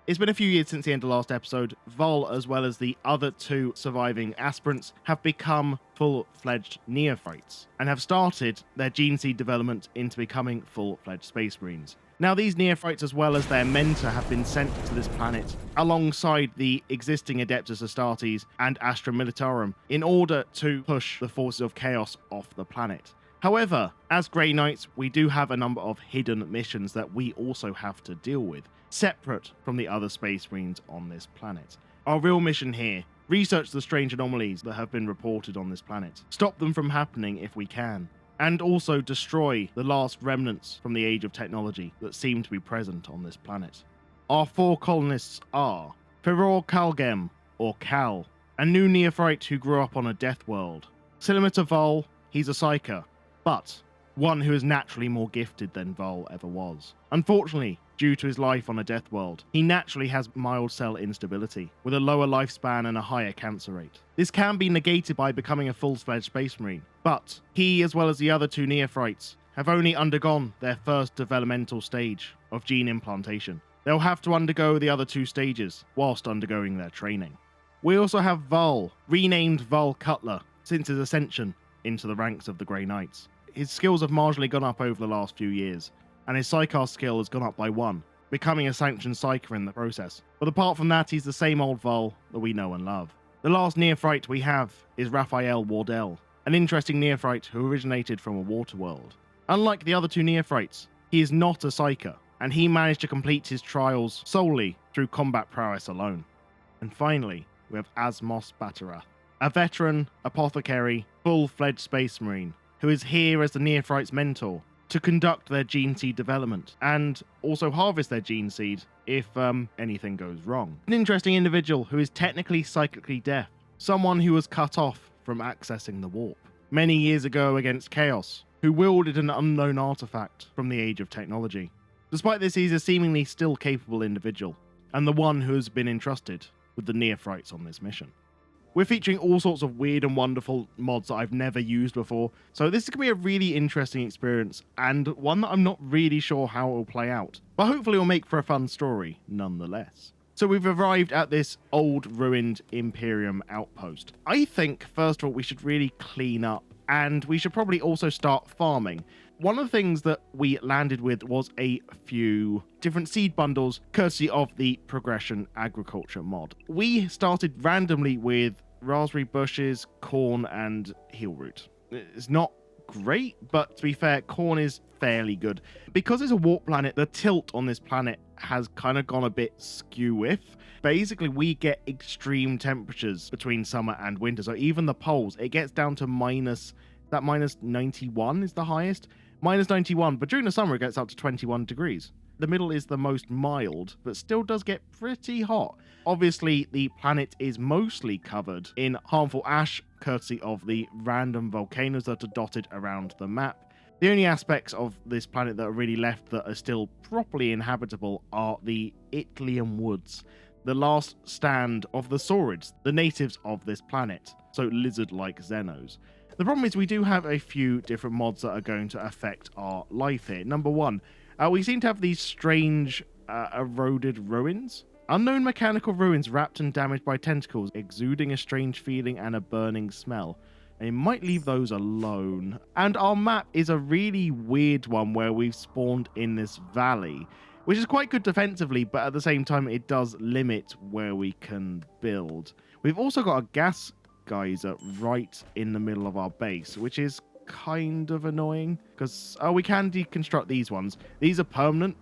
It's been a few years since the end of the last episode. Vol, as well as the other two surviving aspirants, have become full-fledged Neophytes and have started their gene seed development into becoming full-fledged Space Marines. Now, these Neophytes, as well as their mentor, have been sent to this planet alongside the existing Adeptus Astartes and Astra Militarum in order to push the forces of chaos off the planet. However, as Grey Knights, we do have a number of hidden missions that we also have to deal with, separate from the other Space Marines on this planet. Our real mission here: research the strange anomalies that have been reported on this planet, stop them from happening if we can, and also destroy the last remnants from the age of technology that seem to be present on this planet. Our 4 colonists are Feror Kalgem, or Cal, a new Neophyte who grew up on a death world. Silimita Vol, he's a Psyker, but one who is naturally more gifted than Vol ever was. Unfortunately, due to his life on a death world, he naturally has mild cell instability, with a lower lifespan and a higher cancer rate. This can be negated by becoming a full-fledged Space Marine, but he, as well as the other 2 Neophytes, have only undergone their first developmental stage of gene implantation. They'll have to undergo the other 2 stages whilst undergoing their training. We also have Vol, renamed Vol Cutler since his ascension into the ranks of the Grey Knights. His skills have marginally gone up over the last few years, and his Psycast skill has gone up by 1, becoming a sanctioned Psyker in the process. But apart from that, he's the same old Vol that we know and love. The last Neophyte we have is Raphael Wardell, an interesting Neophyte who originated from a water world. Unlike the other 2 Neophytes, he is not a Psyker, and he managed to complete his trials solely through combat prowess alone. And finally, we have Asmos Batarath, a veteran apothecary, full-fledged Space Marine, who is here as the Neophytes' mentor to conduct their gene seed development and also harvest their gene seed if anything goes wrong. An interesting individual who is technically psychically deaf, someone who was cut off from accessing the warp many years ago against Chaos, who wielded an unknown artifact from the age of technology. Despite this, he's a seemingly still capable individual, and the one who has been entrusted with the Neophytes on this mission. We're featuring all sorts of weird and wonderful mods that I've never used before, so this is going to be a really interesting experience, and one that I'm not really sure how it will play out, but hopefully it will make for a fun story nonetheless. So we've arrived at this old ruined Imperium outpost. I think, first of all, we should really clean up, and we should probably also start farming. One of the things that we landed with was a few different seed bundles, courtesy of the Progression Agriculture mod. We started randomly with raspberry bushes, corn, and heel root. It's not great, but to be fair, corn is fairly good. Because it's a warp planet, the tilt on this planet has kind of gone a bit skew-with. Basically, we get extreme temperatures between summer and winter, so even the poles, it gets down to minus 91 is the highest. Minus 91, but during the summer it gets up to 21 degrees. The middle is the most mild, but still does get pretty hot. Obviously, the planet is mostly covered in harmful ash, courtesy of the random volcanoes that are dotted around the map. The only aspects of this planet that are really left that are still properly inhabitable are the Itlium Woods, the last stand of the Saurids, the natives of this planet, so lizard-like Xenos. The problem is we do have a few different mods that are going to affect our life here. Number one, we seem to have these strange eroded ruins. Unknown mechanical ruins wrapped and damaged by tentacles, exuding a strange feeling and a burning smell. And you might leave those alone. And our map is a really weird one where we've spawned in this valley, which is quite good defensively, but at the same time it does limit where we can build. We've also got a gas geyser right in the middle of our base, which is kind of annoying because we can deconstruct these ones. These are permanent,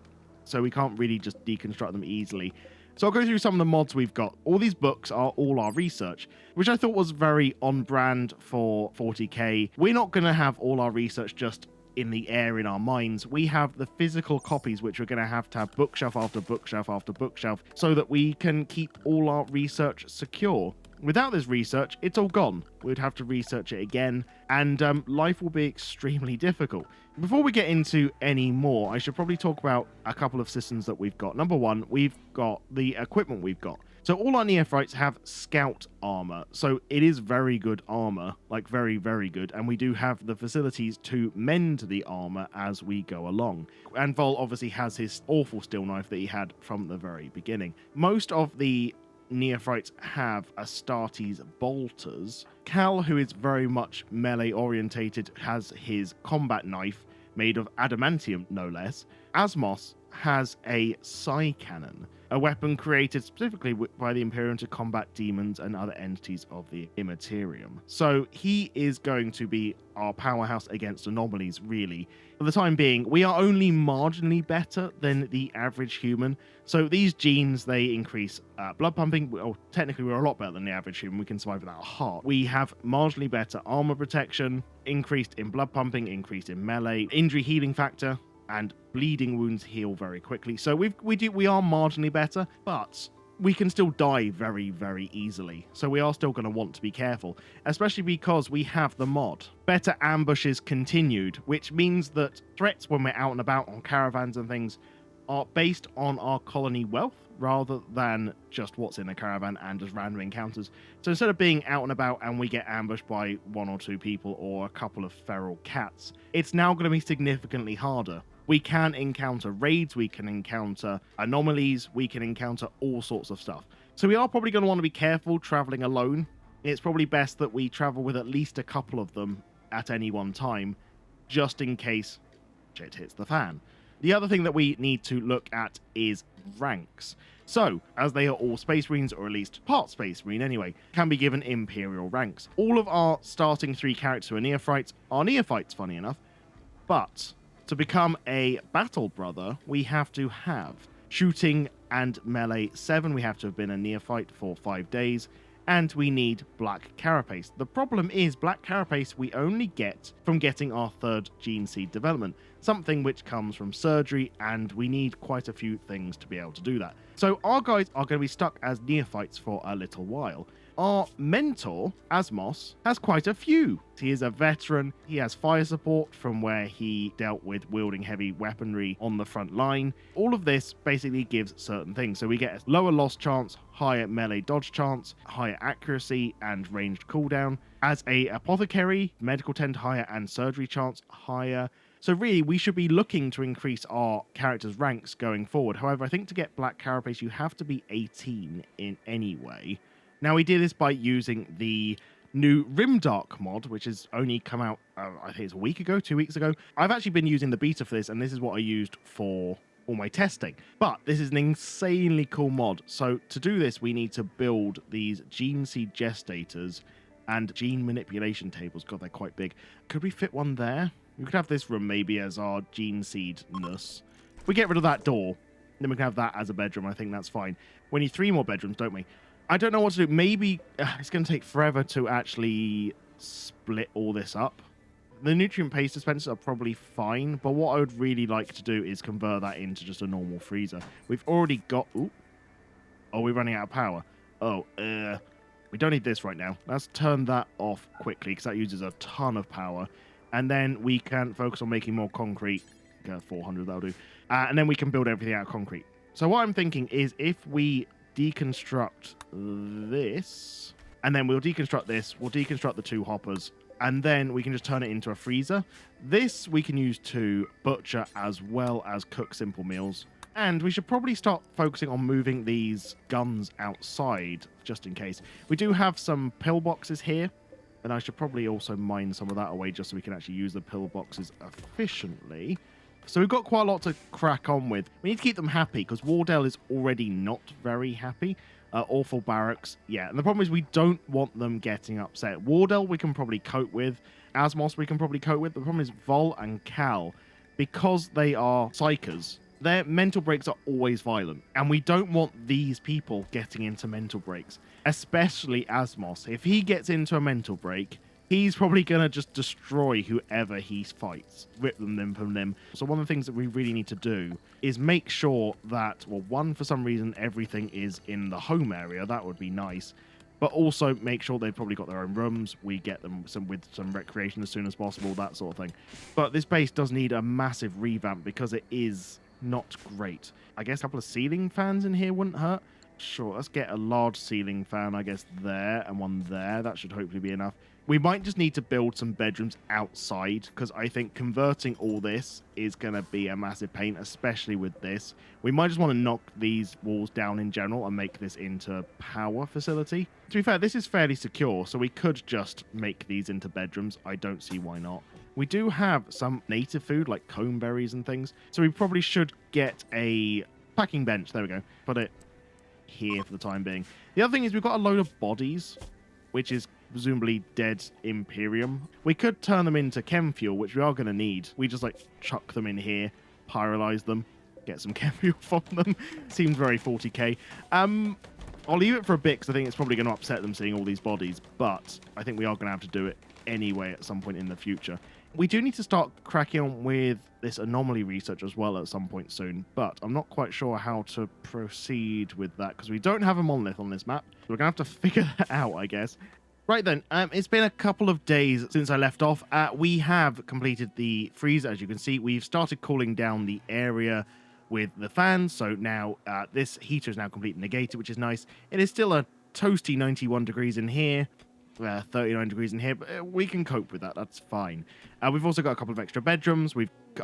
so we can't really just deconstruct them easily. So I'll go through some of the mods we've got. All these books are all our research, which I thought was very on brand for 40k. We're not going to have all our research just in the air in our minds. We have the physical copies, which we're going to have bookshelf after bookshelf after bookshelf, so that we can keep all our research secure. Without this research, it's all gone. We'd have to research it again, and life will be extremely difficult. Before we get into any more, I should probably talk about a couple of systems that we've got. Number one, we've got the equipment we've got. So all our Neophytes have scout armor, so it is very good armor, like very, very good, and we do have the facilities to mend the armor as we go along. And Vol obviously has his awful steel knife that he had from the very beginning. Most of the Neophytes have Astartes bolters. Cal, who is very much melee orientated, has his combat knife made of adamantium, no less. Asmos has a psi cannon, a weapon created specifically by the Imperium to combat demons and other entities of the Immaterium. So he is going to be our powerhouse against anomalies, really. For the time being, we are only marginally better than the average human. So these genes, they increase blood pumping. Well, technically, we're a lot better than the average human. We can survive without a heart. We have marginally better armor protection, increased in blood pumping, increased in melee, injury healing factor, and bleeding wounds heal very quickly. So we are marginally better, but we can still die very, very easily. So we are still going to want to be careful, especially because we have the mod. Better ambushes continued, which means that threats when we're out and about on caravans and things are based on our colony wealth rather than just what's in the caravan and just random encounters. So instead of being out and about and we get ambushed by one or two people or a couple of feral cats, it's now going to be significantly harder. We can encounter raids, we can encounter anomalies, we can encounter all sorts of stuff. So we are probably going to want to be careful traveling alone. It's probably best that we travel with at least a couple of them at any one time, just in case shit hits the fan. The other thing that we need to look at is ranks. So, as they are all Space Marines, or at least part Space Marine anyway, can be given Imperial ranks. All of our starting 3 characters are Neophytes, funny enough, but to become a Battle Brother, we have to have Shooting and Melee 7, we have to have been a Neophyte for 5 days, and we need Black Carapace. The problem is Black Carapace we only get from getting our 3rd Gene Seed development, something which comes from surgery, and we need quite a few things to be able to do that. So our guys are going to be stuck as Neophytes for a little while. Our mentor, Asmos, has quite a few. He is a veteran, he has fire support from where he dealt with wielding heavy weaponry on the front line. All of this basically gives certain things. So we get a lower loss chance, higher melee dodge chance, higher accuracy and ranged cooldown. As a apothecary, medical tend higher and surgery chance higher. So really, we should be looking to increase our characters' ranks going forward. However, I think to get Black Carapace, you have to be 18 in any way. Now, we did this by using the new RimDark mod, which has only come out, I think it's a week ago, 2 weeks ago. I've actually been using the beta for this, and this is what I used for all my testing. But this is an insanely cool mod. So to do this, we need to build these gene seed gestators and gene manipulation tables. God, they're quite big. Could we fit one there? We could have this room maybe as our gene seed-ness. If we get rid of that door, then we can have that as a bedroom. I think that's fine. We need 3 more bedrooms, don't we? I don't know what to do. Maybe it's going to take forever to actually split all this up. The nutrient paste dispensers are probably fine, but what I would really like to do is convert that into just a normal freezer. We've already got... Ooh. Oh, we're running out of power. Oh, we don't need this right now. Let's turn that off quickly, because that uses a ton of power. and then we can focus on making more concrete. 400, that'll do. And then we can build everything out of concrete. So what I'm thinking is if we deconstruct this, and then we'll deconstruct this, we'll deconstruct the 2 hoppers, and then we can just turn it into a freezer. This we can use to butcher as well as cook simple meals. And we should probably start focusing on moving these guns outside, just in case. We do have some pillboxes here, and I should probably also mine some of that away just so we can actually use the pillboxes efficiently. So we've got quite a lot to crack on with. We need to keep them happy, because Wardell is already not very happy. Awful barracks, yeah. And the problem is we don't want them getting upset. Wardell we can probably cope with. Asmos we can probably cope with. The problem is Vol and Cal, because they are psychers, their mental breaks are always violent. And we don't want these people getting into mental breaks. Especially Asmos. If he gets into a mental break, he's probably going to just destroy whoever he fights, rip them limb from limb. So one of the things that we really need to do is make sure that, well, one, for some reason, everything is in the home area. That would be nice. But also make sure they've probably got their own rooms. We get them with some recreation as soon as possible, that sort of thing. But this base does need a massive revamp because it is not great. I guess a couple of ceiling fans in here wouldn't hurt. Sure, let's get a large ceiling fan, I guess, there and one there. That should hopefully be enough. We might just need to build some bedrooms outside, because I think converting all this is going to be a massive pain, especially with this. We might just want to knock these walls down in general and make this into a power facility. To be fair, this is fairly secure, so we could just make these into bedrooms. I don't see why not. We do have some native food, like comb berries and things, so we probably should get a packing bench. There we go. Put it here for the time being. The other thing is we've got a load of bodies, which is presumably dead Imperium. We could turn them into chem fuel, which we are going to need. We just like chuck them in here, pyrolyze them, get some chem fuel from them. Seems very 40k. I'll leave it for a bit because I think it's probably going to upset them seeing all these bodies, but I think we are going to have to do it anyway at some point in the future. We do need to start cracking on with this anomaly research as well at some point soon, but I'm not quite sure how to proceed with that because we don't have a monolith on this map. So we're going to have to figure that out, I guess. Right then, it's been a couple of days since I left off. We have completed the freeze. As you can see, we've started cooling down the area with the fans. So now this heater is now completely negated, which is nice. It is still a toasty 91 degrees in here. 39 degrees in here, but we can cope with that. That's fine. We've also got a couple of extra bedrooms.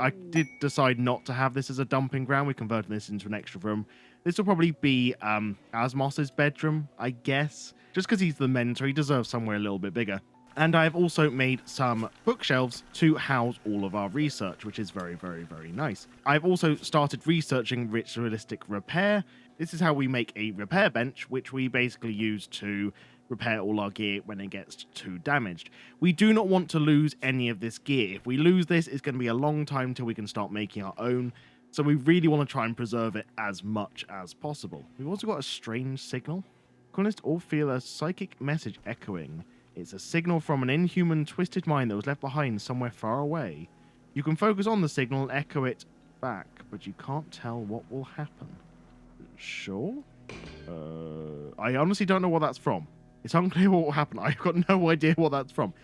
I did decide not to have this as a dumping ground. We converted this into an extra room. This will probably be Asmos's bedroom, I guess. Just because he's the mentor, he deserves somewhere a little bit bigger. And I've also made some bookshelves to house all of our research, which is very, very, very nice. I've also started researching ritualistic repair. This is how we make a repair bench, which we basically use to repair all our gear when it gets too damaged. We do not want to lose any of this gear. If we lose this, it's going to be a long time till we can start making our own. So we really want to try and preserve it as much as possible. We've also got a strange signal. Colonists all feel a psychic message echoing. It's a signal from an inhuman, twisted mind that was left behind somewhere far away. You can focus on the signal and echo it back, but you can't tell what will happen. Sure? I honestly don't know what that's from. It's unclear what will happen. I've got no idea what that's from.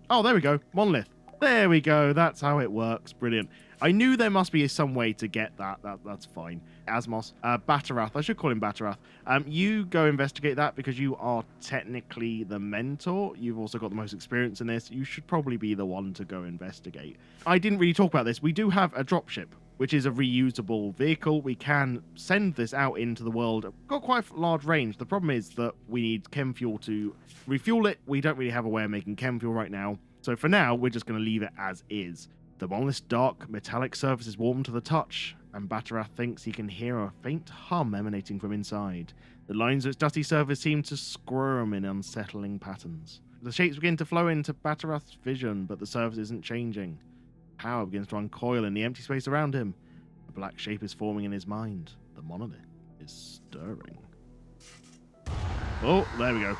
Oh, there we go. Monolith. There we go. That's how it works. Brilliant. I knew there must be some way to get that. That's fine. Asmos. Batarath. I should call him Batarath. You go investigate that because you are technically the mentor. You've also got the most experience in this. You should probably be the one to go investigate. I didn't really talk about this. We do have a dropship, which is a reusable vehicle. We can send this out into the world. Got quite a large range. The problem is that we need chem fuel to refuel it. We don't really have a way of making chem fuel right now. So for now, we're just going to leave it as is. The monolith's dark, metallic surface is warm to the touch, and Batarath thinks he can hear a faint hum emanating from inside. The lines of its dusty surface seem to squirm in unsettling patterns. The shapes begin to flow into Batarath's vision, but the surface isn't changing. Power begins to uncoil in the empty space around him. A black shape is forming in his mind. The monolith is stirring. Oh, there we go.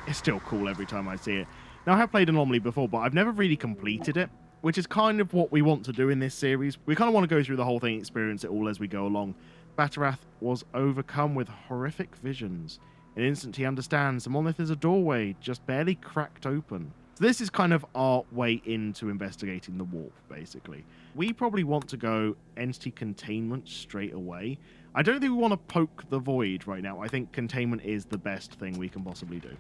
It's still cool every time I see it. Now, I have played Anomaly before, but I've never really completed it, which is kind of what we want to do in this series. We kind of want to go through the whole thing, experience it all as we go along. Batarath was overcome with horrific visions. In an instant, he understands the monolith is a doorway, just barely cracked open. So this is kind of our way into investigating the warp, basically. We probably want to go entity containment straight away. I don't think we want to poke the void right now. I think containment is the best thing we can possibly do.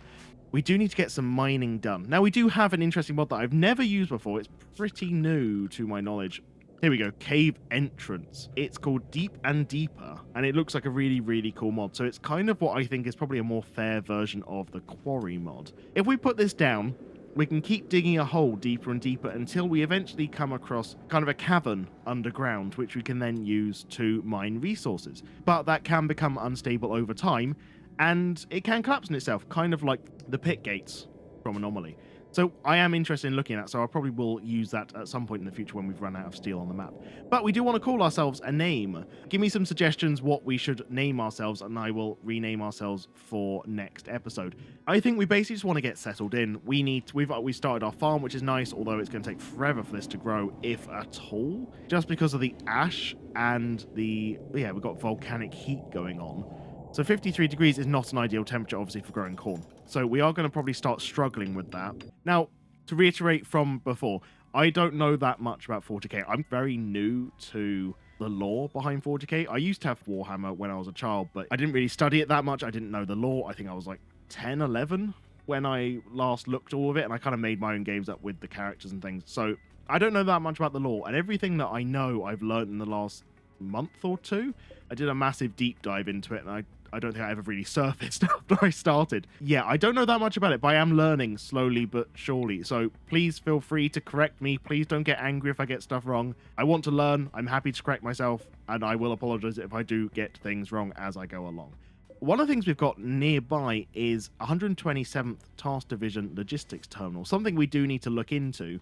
We do need to get some mining done. Now, we do have an interesting mod that I've never used before. It's pretty new to my knowledge. Here we go, Cave Entrance. It's called Deep and Deeper, and it looks like a really, really cool mod. So it's kind of what I think is probably a more fair version of the Quarry mod. If we put this down, we can keep digging a hole deeper and deeper until we eventually come across kind of a cavern underground, which we can then use to mine resources. But that can become unstable over time, and it can collapse on itself, kind of like the pit gates from Anomaly. So I am interested in looking at that, so I probably will use that at some point in the future when we've run out of steel on the map. But we do want to call ourselves a name. Give me some suggestions what we should name ourselves, and I will rename ourselves for next episode. I think we basically just want to get settled in. We've started our farm, which is nice, although it's going to take forever for this to grow, if at all, just because of the ash and we've got volcanic heat going on. So 53 degrees is not an ideal temperature, obviously, for growing corn. So we are going to probably start struggling with that. Now, to reiterate from before, I don't know that much about 40k. I'm very new to the lore behind 40k. I used to have Warhammer when I was a child, but I didn't really study it that much. I didn't know the lore. I think I was like 10, 11 when I last looked at all of it, and I kind of made my own games up with the characters and things. So I don't know that much about the lore, and everything that I know I've learned in the last month or two. I did a massive deep dive into it, and I don't think I ever really surfaced after I started. Yeah, I don't know that much about it, but I am learning slowly but surely. So please feel free to correct me. Please don't get angry if I get stuff wrong. I want to learn. I'm happy to correct myself, and I will apologize if I do get things wrong as I go along. One of the things we've got nearby is 127th Task Division Logistics Terminal, something we do need to look into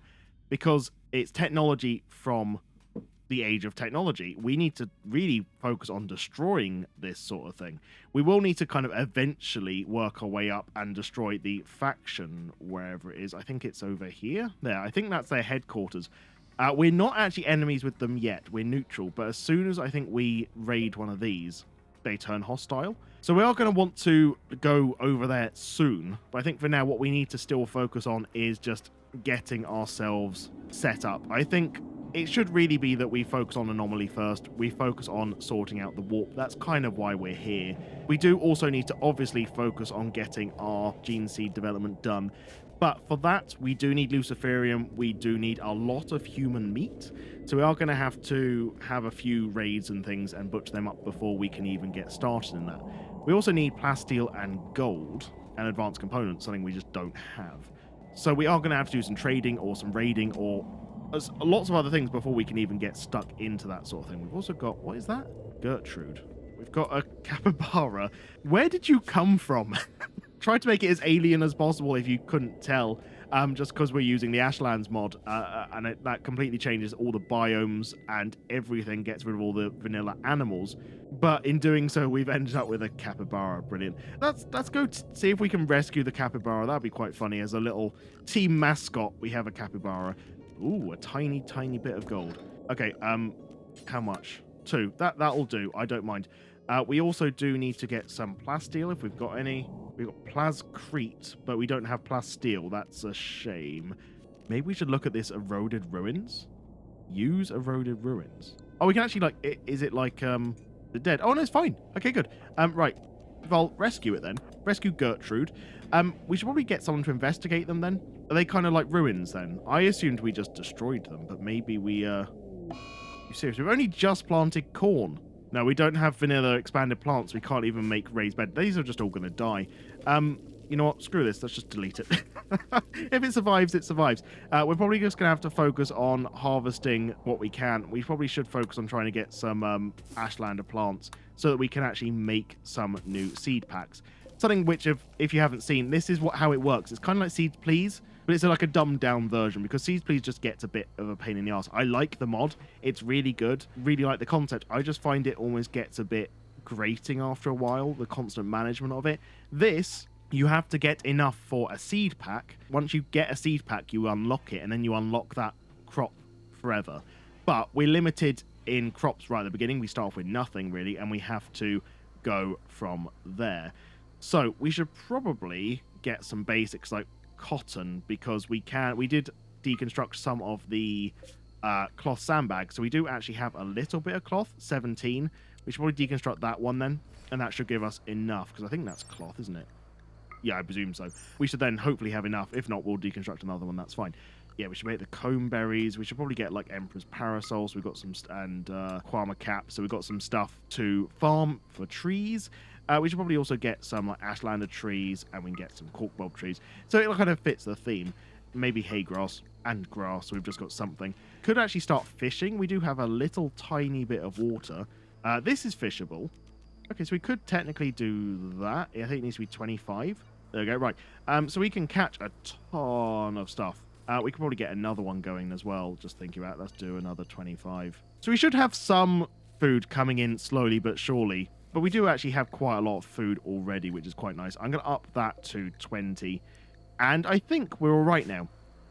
because it's technology from the age of technology. We need to really focus on destroying this sort of thing. We will need to kind of eventually work our way up and destroy the faction wherever it is. I think it's over here. There, I think that's their headquarters. We're not actually enemies with them yet. We're neutral, but as soon as I think we raid one of these, they turn hostile. So we are going to want to go over there soon. But I think for now, what we need to still focus on is just getting ourselves set up. I think it should really be that we focus on Anomaly first. We focus on sorting out the warp. That's kind of why we're here. We do also need to obviously focus on getting our gene seed development done. But for that, we do need Luciferium. We do need a lot of human meat. So we are going to have a few raids and things and butcher them up before we can even get started in that. We also need plasteel and gold and advanced components, something we just don't have. So we are going to have to do some trading or some raiding or lots of other things before we can even get stuck into that sort of thing. We've also got, what is that? Gertrude. We've got a capybara. Where did you come from? Try to make it as alien as possible if you couldn't tell, just because we're using the Ashlands mod, and that completely changes all the biomes and everything, gets rid of all the vanilla animals. But in doing so, we've ended up with a capybara. Brilliant. Let's go see if we can rescue the capybara. That'd be quite funny. As a little team mascot, we have a capybara. Ooh, a tiny, tiny bit of gold. Okay, how much? 2. That'll do. I don't mind. We also do need to get some plasteel if we've got any. We've got plascrete, but we don't have plasteel. That's a shame. Maybe we should look at this eroded ruins. Use eroded ruins. Oh, we can actually, like, is it like the dead? Oh, no, it's fine. Okay, good. Right. Well, rescue it then. Rescue Gertrude. We should probably get someone to investigate them then. Are they kind of like ruins then? I assumed we just destroyed them, but maybe we, You serious? We've only just planted corn. No, we don't have vanilla expanded plants. We can't even make raised bed. These are just all going to die. You know what? Screw this. Let's just delete it. If it survives, it survives. We're probably just going to have to focus on harvesting what we can. We probably should focus on trying to get some Ashlander plants so that we can actually make some new seed packs. Something which, if you haven't seen, this is how it works. It's kind of like Seeds Please, but it's like a dumbed down version because Seeds Please just gets a bit of a pain in the ass. I like the mod. It's really good. Really like the concept. I just find it almost gets a bit grating after a while, the constant management of it. This, you have to get enough for a seed pack. Once you get a seed pack, you unlock it, and then you unlock that crop forever. But we're limited in crops right at the beginning. We start off with nothing, really, and we have to go from there. So we should probably get some basics, like cotton because we did deconstruct some of the cloth sandbags, so we do actually have a little bit of cloth. 17. We should probably deconstruct that one then, and that should give us enough because I think that's cloth, isn't it? Yeah, I presume so. We should then hopefully have enough. If not, we'll deconstruct another one. That's fine. Yeah, we should make the comb berries. We should probably get like Emperor's Parasols. We've got some and Quama caps. So we've got some stuff to farm for trees. We should probably also get some like Ashlander trees, and we can get some corkbob trees. So it kind of fits the theme. Maybe hay grass and grass. So we've just got something. Could actually start fishing. We do have a little tiny bit of water. This is fishable. Okay, so we could technically do that. I think it needs to be 25. There we go. Right. So we can catch a ton of stuff. We could probably get another one going as well. Just thinking about it. Let's do another 25. So we should have some food coming in slowly but surely. But we do actually have quite a lot of food already, which is quite nice. I'm going to up that to 20. And I think we're all right now.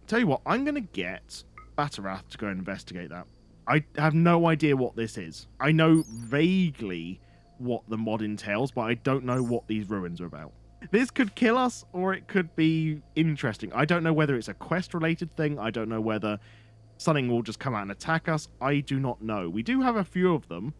Tell you what, I'm going to get Batarath to go and investigate that. I have no idea what this is. I know vaguely what the mod entails, but I don't know what these ruins are about. This could kill us, or it could be interesting. I don't know whether it's a quest-related thing. I don't know whether something will just come out and attack us. I do not know. We do have a few of them.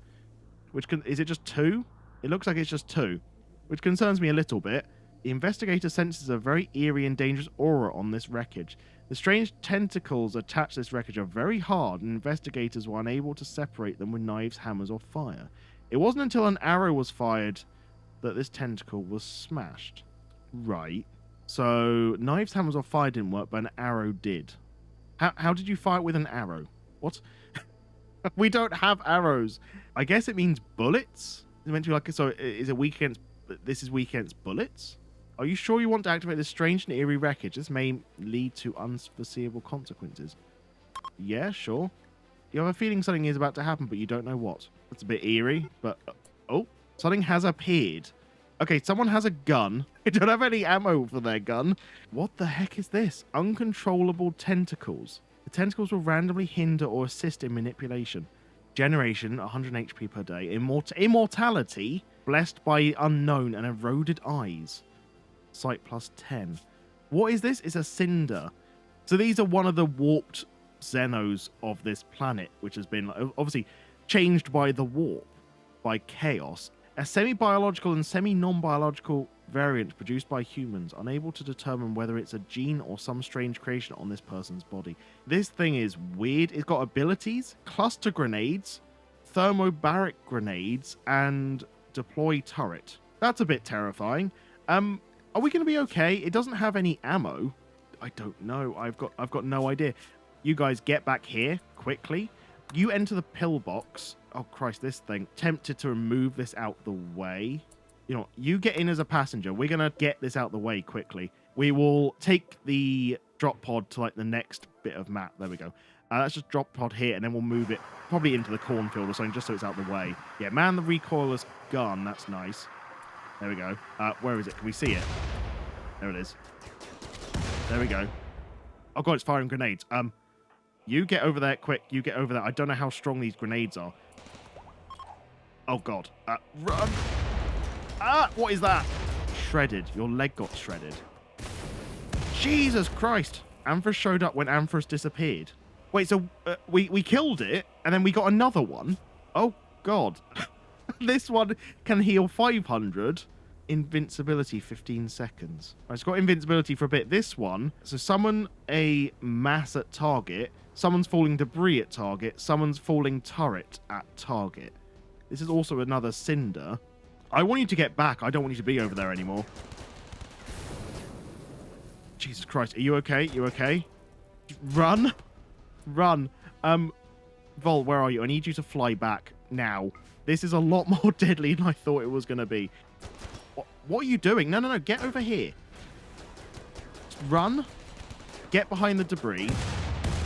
Is it just 2? It looks like it's just 2, which concerns me a little bit. The investigator senses a very eerie and dangerous aura on this wreckage. The strange tentacles attached to this wreckage are very hard, and investigators were unable to separate them with knives, hammers, or fire. It wasn't until an arrow was fired that this tentacle was smashed. Right. So, knives, hammers, or fire didn't work, but an arrow did. How did you fire with an arrow? What? We don't have arrows. I guess it means bullets? It's meant to be like, so is it weak against, this is weak against bullets? Are you sure you want to activate this strange and eerie wreckage? This may lead to unforeseeable consequences. Yeah, sure. You have a feeling something is about to happen, but you don't know what. That's a bit eerie, but... oh, something has appeared. Okay, someone has a gun. I don't have any ammo for their gun. What the heck is this? Uncontrollable tentacles. The tentacles will randomly hinder or assist in manipulation. Generation, 100 HP per day. Immortality, blessed by unknown and eroded eyes. Sight plus 10. What is this? It's a cinder. So these are one of the warped Xenos of this planet, which has been obviously changed by the warp, by chaos. A semi-biological and semi-non-biological variant produced by humans, unable to determine whether it's a gene or some strange creation on this person's body. This thing is weird. It's got abilities, cluster grenades, thermobaric grenades, and deploy turret. That's a bit terrifying. Are we going to be okay? It doesn't have any ammo. I don't know. I've got no idea. You guys get back here quickly. You enter the pillbox. Oh, Christ, this thing. Tempted to remove this out the way. You know, you get in as a passenger. We're going to get this out the way quickly. We will take the drop pod to, like, the next bit of map. There we go. Let's just drop pod here, and then we'll move it probably into the cornfield or something, just so it's out the way. Yeah, man the recoilless gun. That's nice. There we go. Where is it? Can we see it? There it is. There we go. Oh, God, it's firing grenades. You get over there quick. You get over there. I don't know how strong these grenades are. Oh, God. Run. What is that? Shredded. Your leg got shredded. Jesus Christ. Amphras showed up when Amphras disappeared. Wait, so we killed it, and then we got another one? Oh, God. This one can heal 500. Invincibility 15 seconds. Right, it's got invincibility for a bit. This one, so summon a mass at target, summons falling debris at target, summons falling turret at target. This is also another cinder. I want you to get back. I don't want you to be over there anymore. Jesus Christ. Are you okay? You okay? Run. Run. Vol, where are you? I need you to fly back now. This is a lot more deadly than I thought it was going to be. What are you doing? No, no, no. Get over here. Run. Get behind the debris.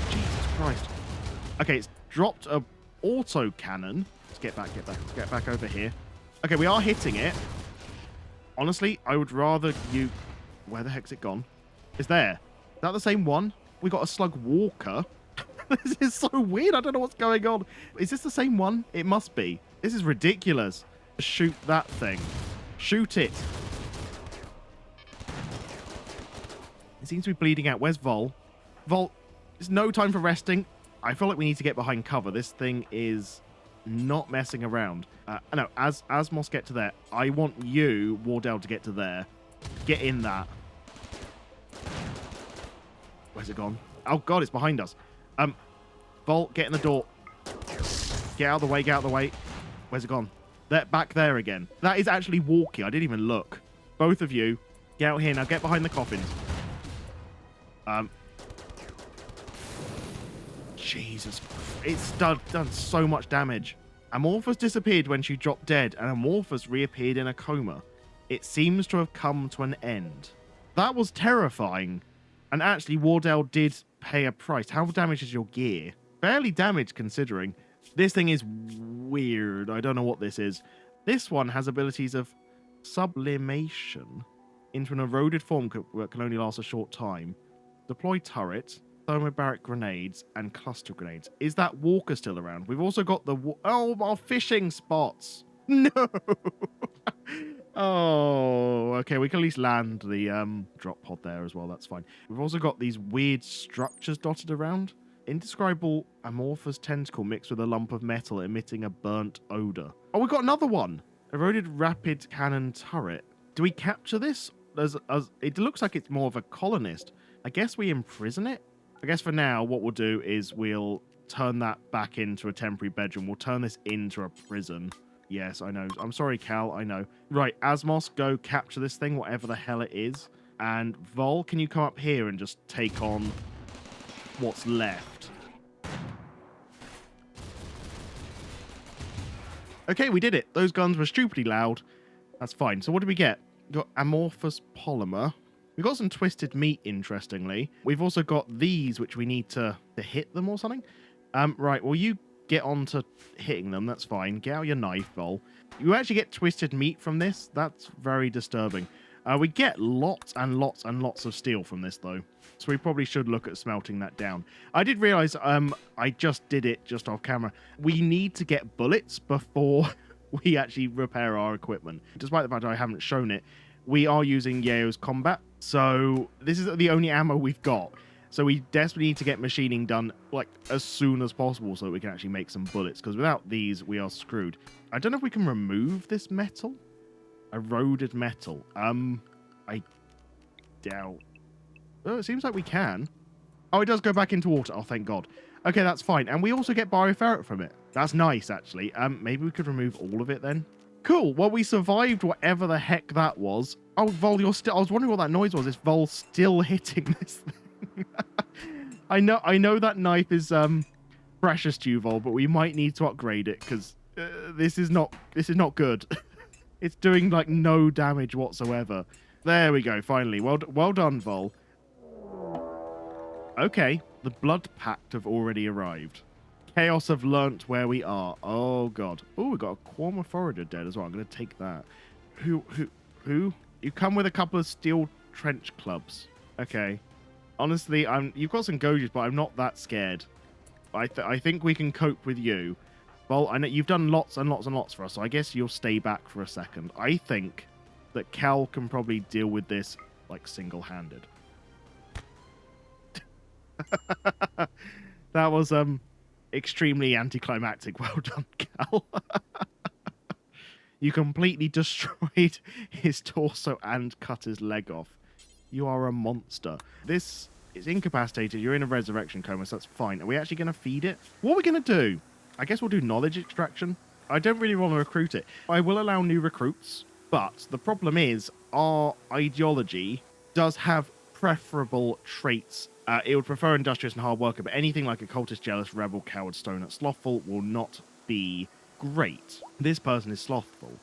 Jesus Christ. Okay, it's dropped a auto cannon. Let's get back, get back. Let's get back over here. Okay, we are hitting it. Honestly, I would rather you... Where the heck's it gone? It's there. Is that the same one? We got a slug walker. This is so weird. I don't know what's going on. Is this the same one? It must be. This is ridiculous. Shoot that thing. Shoot it. It seems to be bleeding out. Where's Vol? Vol, it's no time for resting. I feel like we need to get behind cover. This thing is not messing around. No, as Moss get to there, I want you, Wardell, to get to there. Get in that. Where's it gone? Oh, God, it's behind us. Vol, get in the door. Get out of the way, get out of the way. Where's it gone? They're back there again. That is actually walking. I didn't even look. Both of you, get out here now. Get behind the coffins. Jesus. It's done so much damage. Amorphous disappeared when she dropped dead, and Amorphous reappeared in a coma. It seems to have come to an end. That was terrifying. And actually, Wardell did pay a price. How damaged is your gear? Fairly damaged, considering. This thing is weird. I don't know what this is. This one has abilities of sublimation into an eroded form that can only last a short time. Deploy turret, thermobaric grenades, and cluster grenades. Is that Walker still around? We've also got the... Oh, our fishing spots. No. Oh, okay. We can at least land the drop pod there as well. That's fine. We've also got these weird structures dotted around. Indescribable amorphous tentacle mixed with a lump of metal emitting a burnt odor. Oh, we got another one. Eroded rapid cannon turret. Do we capture this? It looks like it's more of a colonist. I guess we imprison it. I guess for now, what we'll do is we'll turn that back into a temporary bedroom. We'll turn this into a prison. Yes, I know. I'm sorry, Cal. I know. Right, Asmos, go capture this thing, whatever the hell it is. And Vol, can you come up here and just take on what's left? Okay, we did it. Those guns were stupidly loud. That's fine. So what did we get? We got amorphous polymer. We got some twisted meat, interestingly. We've also got these, which we need to hit them or something. Right, well, you get on to hitting them. That's fine. Get out your knife, Vol. You actually get twisted meat from this. That's very disturbing. We get lots and lots and lots of steel from this, though. So we probably should look at smelting that down. I did realize I just did it just off camera. We need to get bullets before we actually repair our equipment. Despite the fact I haven't shown it, we are using Yeo's combat. So this is the only ammo we've got. So we desperately need to get machining done like as soon as possible so that we can actually make some bullets. Because without these, we are screwed. I don't know if we can remove this metal. Eroded metal. I doubt. Oh, it seems like we can. Oh, it does go back into water. Oh, thank God. Okay, that's fine. And we also get bioferret from it. That's nice, actually. Maybe we could remove all of it then. Cool. Well, we survived whatever the heck that was. Oh, Vol, you're still... I was wondering what that noise was. Is Vol still hitting this thing? I know that knife is precious to you, Vol, but we might need to upgrade it because this is not good. It's doing like no damage whatsoever. There we go. Finally, well done, Vol. Okay, the Blood Pact have already arrived. Chaos have learnt where we are. Oh God. Oh, we got a Quorma Forager dead as well. I'm gonna take that. Who? You come with a couple of steel trench clubs. Okay. Honestly, you've got some Gojas, but I'm not that scared. I think we can cope with you. Well, I know you've done lots and lots and lots for us, so I guess you'll stay back for a second. I think that Cal can probably deal with this, like, single-handed. That was, extremely anticlimactic. Well done, Cal. You completely destroyed his torso and cut his leg off. You are a monster. This is incapacitated. You're in a resurrection coma, so that's fine. Are we actually going to feed it? What are we going to do? I guess we'll do knowledge extraction. I don't really want to recruit it. I will allow new recruits, but the problem is our ideology does have preferable traits. It would prefer industrious and hard worker, but anything like a cultist, jealous, rebel, coward, stoner, slothful will not be great. This person is slothful,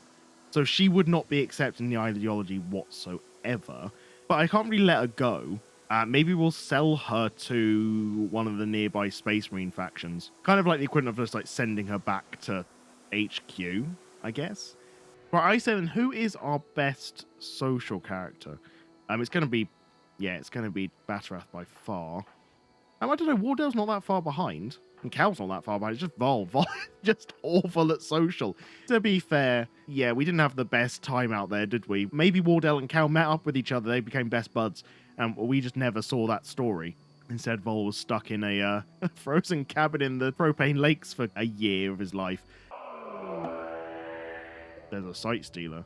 so she would not be accepting the ideology whatsoever. But I can't really let her go. Maybe we'll sell her to one of the nearby Space Marine factions. Kind of like the equivalent of just like sending her back to HQ, I guess. Right, I say then, who is our best social character? It's going to be, it's going to be Batarath by far. I don't know, Wardell's not that far behind. And Cal's not that far behind. It's just Vol. Vol just awful at social. To be fair, yeah, we didn't have the best time out there, did we? Maybe Wardell and Cal met up with each other. They became best buds. And we just never saw that story. Instead, Vol was stuck in a frozen cabin in the propane lakes for a year of his life. There's a sight stealer.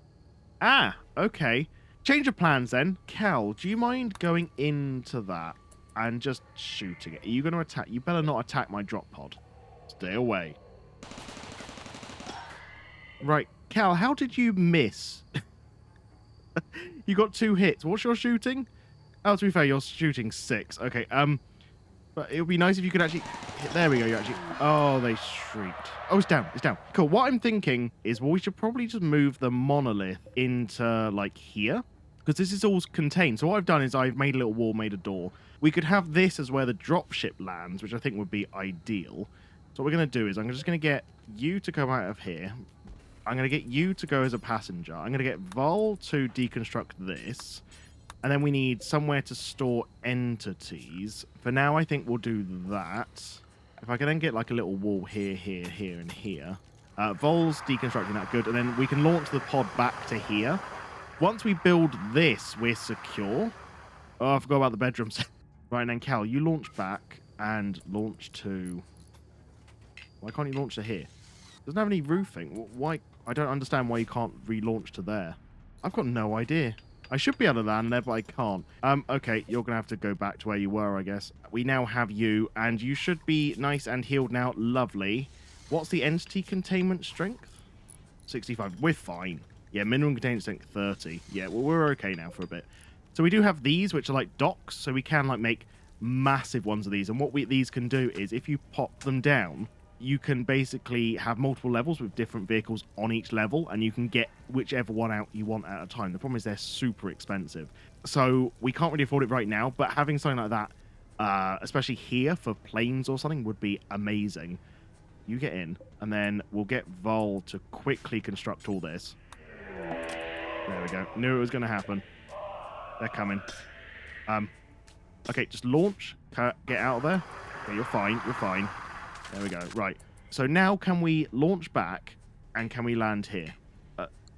Ah, okay. Change of plans then. Cal, do you mind going into that and just shooting it? Are you going to attack? You better not attack my drop pod. Stay away. Right, Cal, how did you miss? You got 2 hits. What's your shooting? Oh, to be fair, you're shooting 6. Okay, but it would be nice if you could actually hit. There we go. You actually. Oh, they shrieked. Oh, it's down. It's down. Cool. What I'm thinking is, well, we should probably just move the monolith into like here, because this is all contained. So what I've done is I've made a little wall, made a door. We could have this as where the dropship lands, which I think would be ideal. So what we're going to do is I'm just going to get you to come out of here. I'm going to get you to go as a passenger. I'm going to get Vol to deconstruct this. And then we need somewhere to store entities. For now, I think we'll do that. If I can then get like a little wall here, here, here, and here. Vol's deconstructing that. Good. And then we can launch the pod back to here. Once we build this, we're secure. Oh, I forgot about the bedrooms. Right, and then Cal, you launch back and launch to... Why can't you launch to here? Doesn't have any roofing. Why? I don't understand why you can't relaunch to there. I've got no idea. I should be able to land there, but I can't. Okay, you're going to have to go back to where you were, I guess. We now have you, and you should be nice and healed now. Lovely. What's the entity containment strength? 65. We're fine. Yeah, minimum containment strength 30. Yeah, well, we're okay now for a bit. So we do have these, which are like docks, so we can like make massive ones of these. And what these can do is, if you pop them down, you can basically have multiple levels with different vehicles on each level, and you can get whichever one out you want at a time. The problem is they're super expensive. So we can't really afford it right now, but having something like that, especially here for planes or something, would be amazing. You get in, and then we'll get Vol to quickly construct all this. There we go. Knew it was going to happen. They're coming. Okay, just launch. Get out of there. Okay, you're fine. You're fine. There we go. Right. So now can we launch back and can we land here?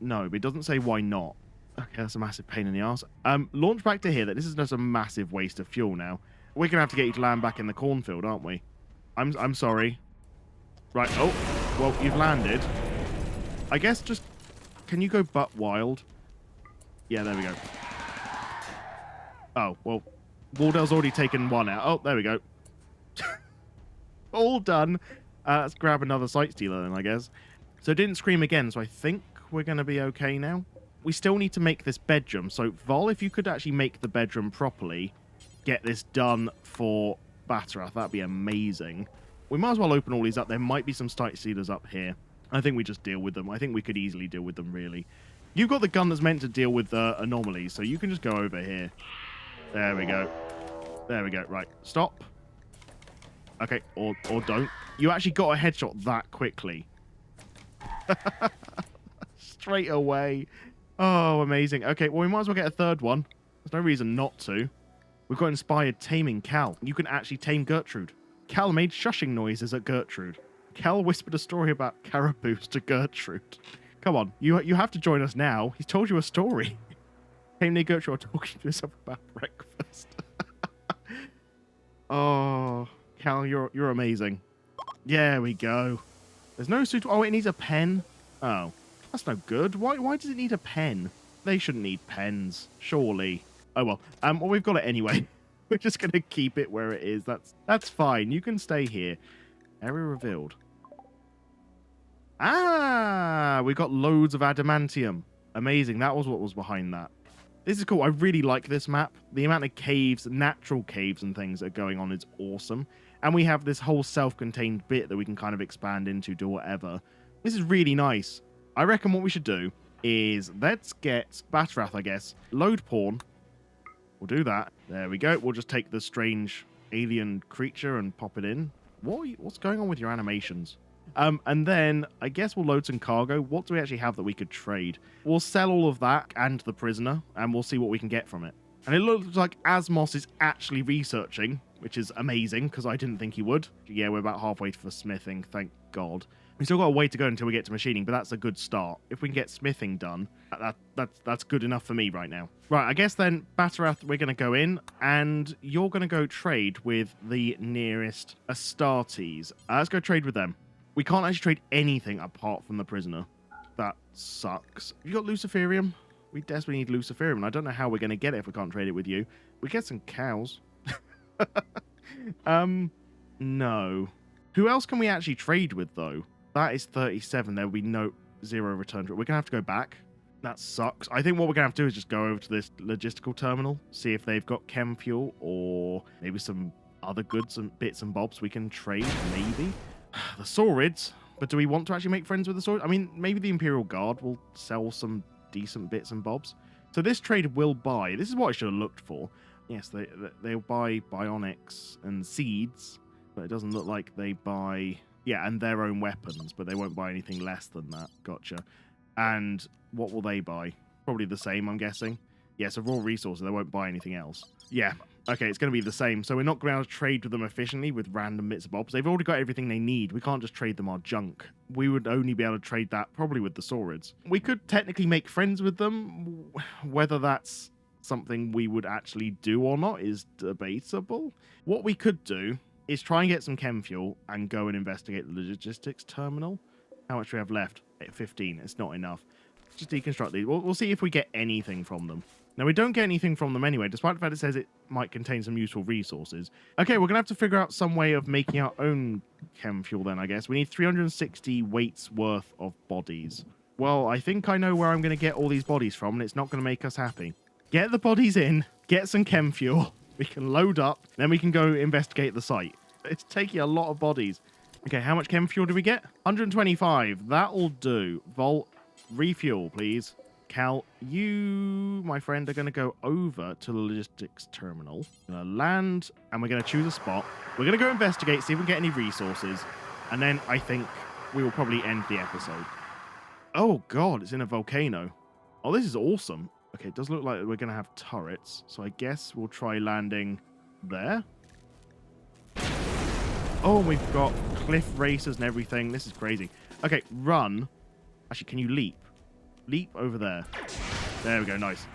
No, but it doesn't say why not. Okay, that's a massive pain in the arse. Launch back to here. This is just a massive waste of fuel now. We're going to have to get you to land back in the cornfield, aren't we? I'm sorry. Right. Oh, well, you've landed. I guess just... Can you go butt wild? Yeah, there we go. Oh, well, Wardell's already taken one out. Oh, there we go. All done. Let's grab another sight stealer then, I guess. So it didn't scream again, so I think we're going to be okay now. We still need to make this bedroom. So, Vol, if you could actually make the bedroom properly, get this done for Batterath, that'd be amazing. We might as well open all these up. There might be some sight stealers up here. I think we just deal with them. I think we could easily deal with them, really. You've got the gun that's meant to deal with anomalies, so you can just go over here. There we go. There we go. Right. Stop. Okay, or don't. You actually got a headshot that quickly. Straight away. Oh, amazing. Okay, well, we might as well get a third one. There's no reason not to. We've got inspired taming Cal. You can actually tame Gertrude. Cal made shushing noises at Gertrude. Cal whispered a story about caribous to Gertrude. Come on, you have to join us now. He's told you a story. Tame near Gertrude talking to yourself about breakfast. Oh... Cal, you're amazing. There we go. There's no suit. Oh, it needs a pen. Oh, that's no good. Why does it need a pen? They shouldn't need pens, surely. Oh well. Well, we've got it anyway. We're just gonna keep it where it is. That's fine. You can stay here. Area revealed. Ah, we got loads of adamantium. Amazing. That was what was behind that. This is cool. I really like this map. The amount of caves, natural caves and things that are going on is awesome. And we have this whole self-contained bit that we can kind of expand into, do whatever. This is really nice. I reckon what we should do is let's get Batterath, I guess. Load porn. We'll do that. There we go. We'll just take the strange alien creature and pop it in. What's going on with your animations? And then I guess we'll load some cargo. What do we actually have that we could trade? We'll sell all of that and the prisoner, and we'll see what we can get from it. And it looks like Asmos is actually researching which is amazing because I didn't think he would. Yeah, we're about halfway for smithing, thank God. We still got a way to go until we get to machining, but that's a good start. If we can get smithing done, that's good enough for me right now. Right, I guess then, Batarath, we're going to go in, and you're going to go trade with the nearest Astartes. Let's go trade with them. We can't actually trade anything apart from the prisoner. That sucks. You got Luciferium? We desperately need Luciferium, and I don't know how we're going to get it if we can't trade it with you. We get some cows. No. Who else can we actually trade with, though? That is 37. There will be zero return to it. We're going to have to go back. That sucks. I think what we're going to have to do is just go over to this logistical terminal, see if they've got chem fuel or maybe some other goods and bits and bobs we can trade, maybe. The Saurids. But do we want to actually make friends with the Saurids? I mean, maybe the Imperial Guard will sell some decent bits and bobs. So this trade will buy. This is what I should have looked for. Yes, they'll buy bionics and seeds, but it doesn't look like they buy... Yeah, and their own weapons, but they won't buy anything less than that. Gotcha. And what will they buy? Probably the same, I'm guessing. Yeah, so raw resources, they won't buy anything else. Yeah, okay, it's going to be the same. So we're not going to be able to trade with them efficiently with random bits and bobs. They've already got everything they need. We can't just trade them our junk. We would only be able to trade that probably with the Saurids. We could technically make friends with them. Whether that's something we would actually do or not is debatable. What we could do is try and get some chem fuel and go and investigate the logistics terminal. How much do we have left? 15. It's not enough. Just deconstruct these. We'll see if we get anything from them. Now, we don't get anything from them anyway, despite the fact it says it might contain some useful resources. Okay, we're going to have to figure out some way of making our own chem fuel then, I guess. We need 360 weights worth of bodies. Well, I think I know where I'm going to get all these bodies from, and it's not going to make us happy. Get the bodies in, get some chem fuel. We can load up, then we can go investigate the site. It's taking a lot of bodies. Okay, how much chem fuel do we get? 125. That'll do. Volt, refuel, please. Cal, you, my friend, are going to go over to the logistics terminal. Going to land, and we're going to choose a spot. We're going to go investigate, see if we can get any resources. And then I think we will probably end the episode. Oh, God, it's in a volcano. Oh, this is awesome. Okay, it does look like we're going to have turrets. So I guess we'll try landing there. Oh, we've got cliff racers and everything. This is crazy. Okay, run. Actually, can you leap? Leap over there. There we go. Nice.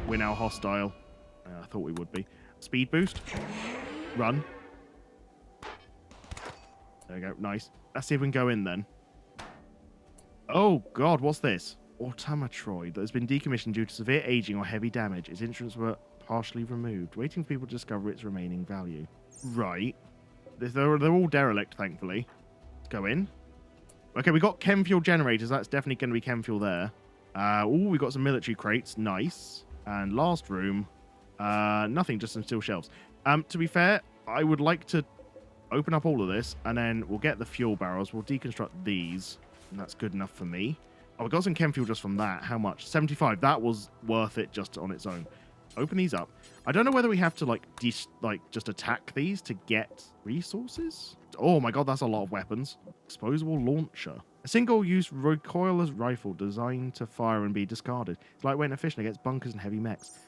We're now hostile. I thought we would be. Speed boost. Run. There we go. Nice. Let's see if we can go in then. Oh, God. What's this? Automatroid that has been decommissioned due to severe aging or heavy damage. Its instruments were partially removed, waiting for people to discover its remaining value. Right. They're all derelict, thankfully. Let's go in. Okay, we got chem fuel generators. That's definitely going to be chem fuel there. We got some military crates. Nice. And last room. Nothing, just some steel shelves. To be fair, I would like to open up all of this, and then we'll get the fuel barrels. We'll deconstruct these, and that's good enough for me. Oh, we got some chem fuel just from that. How much? 75. That was worth it just on its own. Open these up. I don't know whether we have to just attack these to get resources. Oh my God, that's a lot of weapons. Disposable launcher. A single-use recoilless rifle designed to fire and be discarded. It's lightweight and efficient against bunkers and heavy mechs.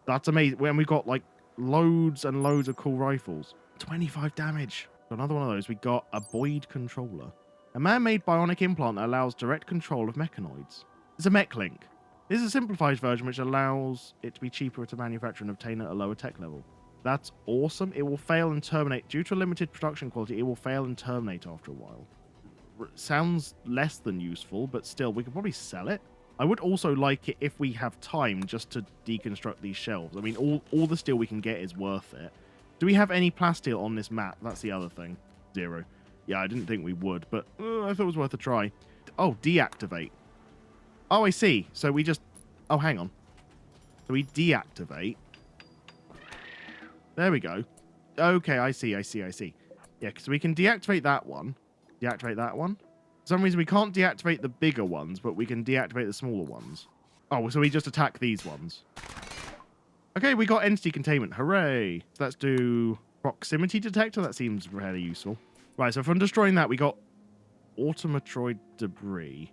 That's amazing. When we've got like loads and loads of cool rifles. 25 damage. Another one of those. We got a Boyd controller. A man-made bionic implant that allows direct control of mechanoids. It's a mech link. This is a simplified version which allows it to be cheaper to manufacture and obtain at a lower tech level. That's awesome. It will fail and terminate. Due to limited production quality, it will fail and terminate after a while. Sounds less than useful, but still, we could probably sell it. I would also like it if we have time just to deconstruct these shelves. I mean, all the steel we can get is worth it. Do we have any plasteel on this map? That's the other thing. 0. Yeah, I didn't think we would, but I thought it was worth a try. Oh, deactivate. Oh, I see. So we just... Oh, hang on. So we deactivate. There we go. Okay, I see. Yeah, because we can deactivate that one. Deactivate that one. For some reason, we can't deactivate the bigger ones, but we can deactivate the smaller ones. Oh, so we just attack these ones. Okay, we got entity containment. Hooray. So let's do proximity detector. That seems really useful. Right, so from destroying that, we got automatroid debris.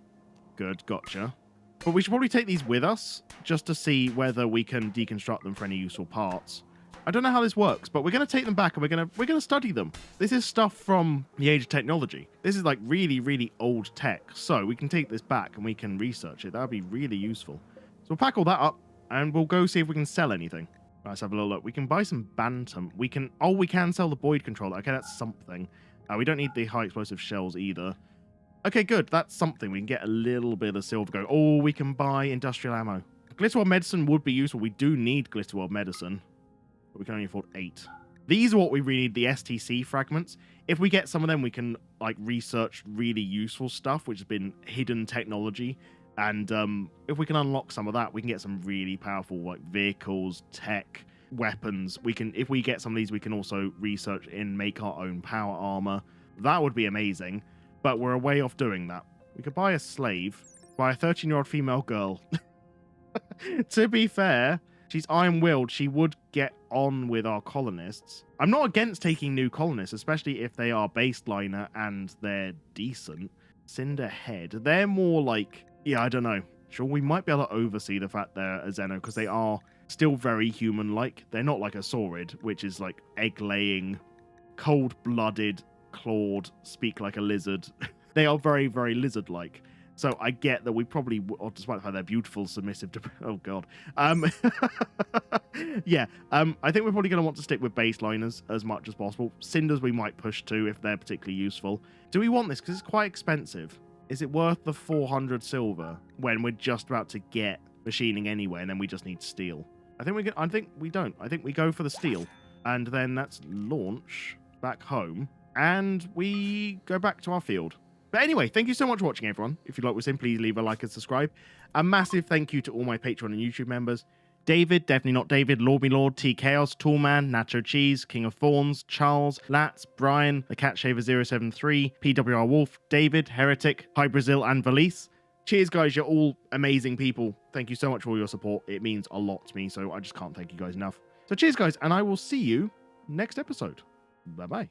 Good, gotcha. But we should probably take these with us, just to see whether we can deconstruct them for any useful parts. I don't know how this works, but we're going to take them back and we're going to study them. This is stuff from the age of technology. This is like really, really old tech. So we can take this back and we can research it. That would be really useful. So we'll pack all that up and we'll go see if we can sell anything. Right, let's have a little look. We can buy some Bantam. We can sell the Boyd controller. Okay, that's something. We don't need the high explosive shells either. Okay, good. That's something. We can get a little bit of silver going. Oh, we can buy industrial ammo. Glitterworld medicine would be useful. We do need Glitterworld medicine, but we can only afford 8. These are what we really need, the STC fragments. If we get some of them, we can like research really useful stuff, which has been hidden technology. And if we can unlock some of that, we can get some really powerful like vehicles, tech, weapons. If we get some of these, we can also research and make our own power armor. That would be amazing, but we're a way off doing that. We could buy a slave, buy a 13-year-old female girl. To be fair, she's iron-willed. She would get on with our colonists. I'm not against taking new colonists, especially if they are baseliner and they're decent. Cinderhead. They're more like, yeah, I don't know. Sure, we might be able to oversee the fact they're a Xeno because they are still very human-like. They're not like a Saurid, which is like egg-laying, cold-blooded, clawed, speak like a lizard. They are very, very lizard-like. So I get that we probably, despite the fact they're beautiful, submissive to... Oh, God. Yeah, I think we're probably going to want to stick with baseliners as much as possible. Cinders we might push to if they're particularly useful. Do we want this? Because it's quite expensive. Is it worth the 400 silver when we're just about to get machining anyway, and then we just need steel? I think we don't. I think we go for the steel, and then that's launch back home, and we go back to our field. But anyway, thank you so much for watching, everyone. If you like what we're saying, please leave a like and subscribe. A massive thank you to all my Patreon and YouTube members. David, definitely not David, Lord Me Lord, T Chaos, Toolman, Nacho Cheese, King of Thorns, Charles, Lats, Brian, The Cat Shaver 073, PWR Wolf, David, Heretic, Hi Brazil, and Valise. Cheers, guys. You're all amazing people. Thank you so much for all your support. It means a lot to me, so I just can't thank you guys enough. So cheers, guys, and I will see you next episode. Bye-bye.